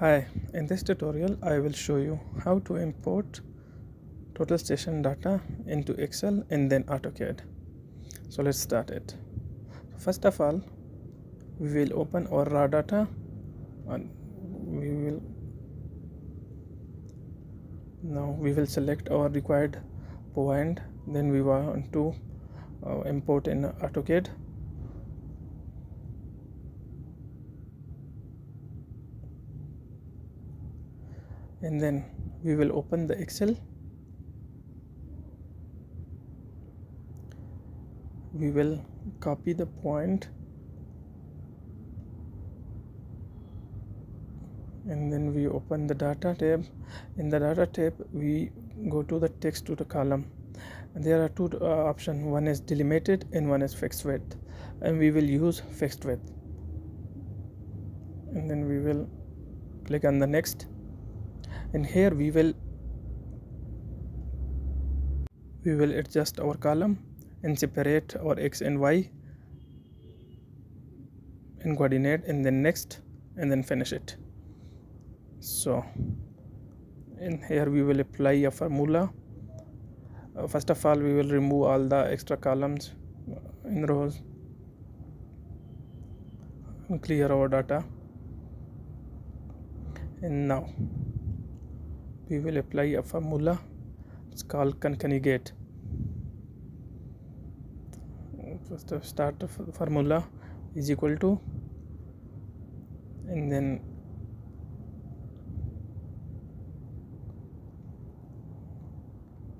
Hi, in this tutorial I will show you how to import total station data into Excel and then AutoCAD. So let's start it. First of all, we will open our raw data and we will select our required point. Then we want to import in AutoCAD. And then we will open the Excel. We will copy the point and then we open the data tab. In the data tab we go to the text to the column, and there are two options. One is delimited and one is fixed width, and we will use fixed width. And then we will click on the next, and here we will adjust our column and separate our x and y and coordinate, and then next, and then finish it. So in here we will apply a formula. First of all, we will remove all the extra columns in rows and clear our data. And now we will apply a formula. It's called concatenate. First start the formula is equal to, and then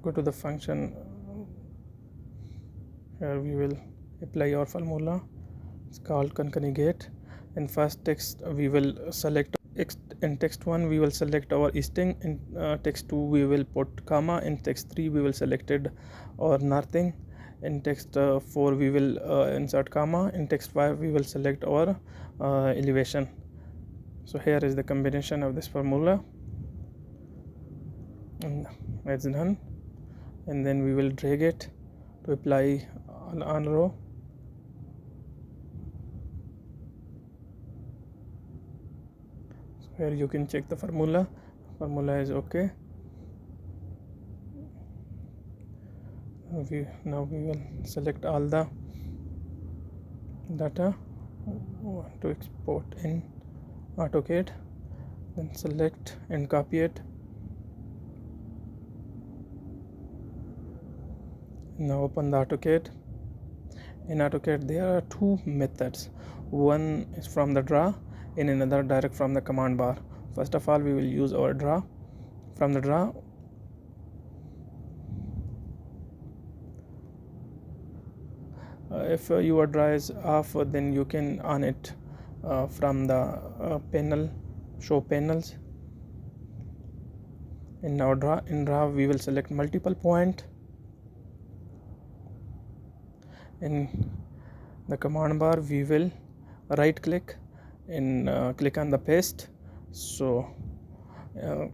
go to the function. Here we will apply our formula. It's called concatenate. In first text we will select X. In text 1 we will select our string. In text 2 we will put comma. In text 3 we will selected or nothing. In text 4 we will insert comma. In text 5 we will select our elevation. So here is the combination of this formula, and it's done. And then we will drag it to apply on row. So here you can check the formula is okay. Now we will select all the data to export in AutoCAD, then select and copy it. Now open the AutoCAD. In AutoCAD there are two methods. One is from the draw and another direct from the command bar. First of all, we will use our draw. From the draw, if your draw is off, then you can on it from the panel, show panels. In our draw we will select multiple point. In the command bar we will right click and click on the paste. So and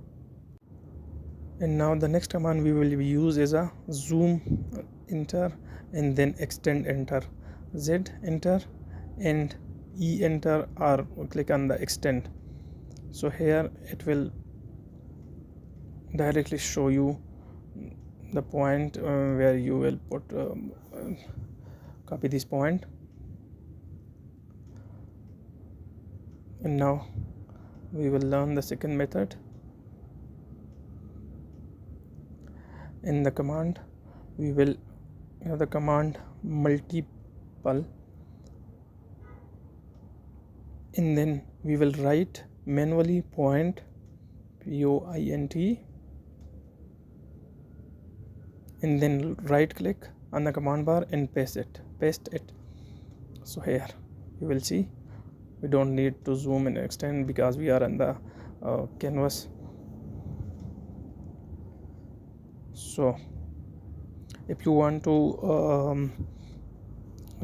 now the next command we will use is a zoom enter, and then extend enter, Z enter, and E enter, or click on the extend. So here it will directly show you the point where you will put copy this point. And now we will learn the second method. In the command we will the command multiple, and then we will write manually point, POINT, and then right click on the command bar and paste it. So here you will see we don't need to zoom and extend because we are on the canvas. So if you want to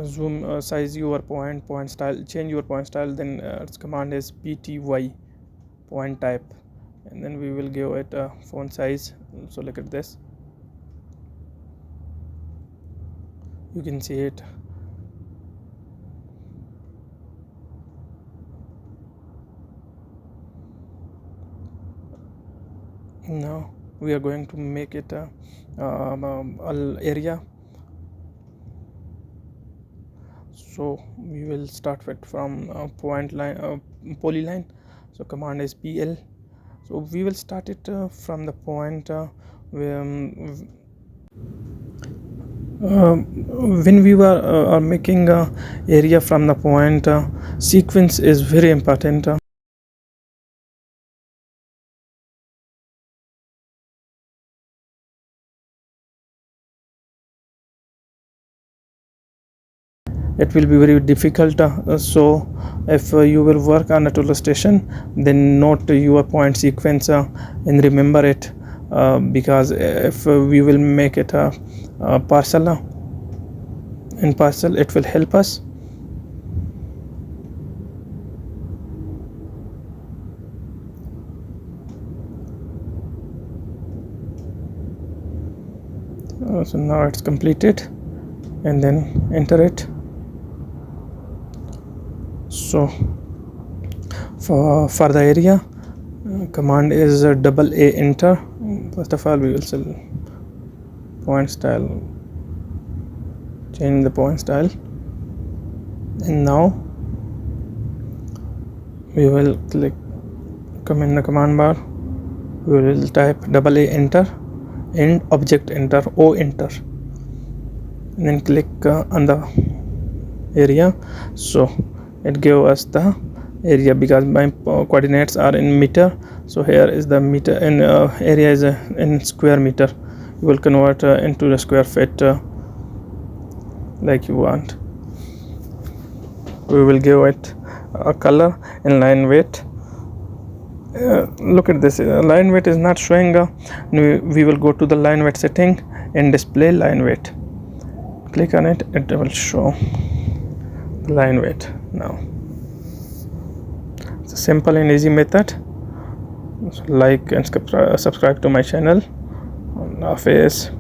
zoom size your point style, change your point style, then its command is PTY, point type, and then we will give it a font size. So look at this, you can see it. Now we are going to make it a area. So we will start with from point line polyline. So command is pl. So we will start it from the point when we were are making area from the point. Sequence is very important. It will be very difficult, so if you will work on a tool station, then note your point sequence and remember it, because if we will make it a parcel in parcel, it will help us. So now it's completed, and then enter it. So for the area, command is double A enter. First of all, we will select point style, change the point style, and now we will come in the command bar. We will type double A enter and object enter, O enter, and then click on the area. So it gave us the area because my coordinates are in meter. So here is the meter, and area is in square meter. You will convert into the square feet like you want. We will give it a color and line weight. Look at this, line weight is not showing. We will go to the line weight setting and display line weight. Click on it, it will show the line weight. Now it's a simple and easy method. So like and subscribe to my channel. Hafiz.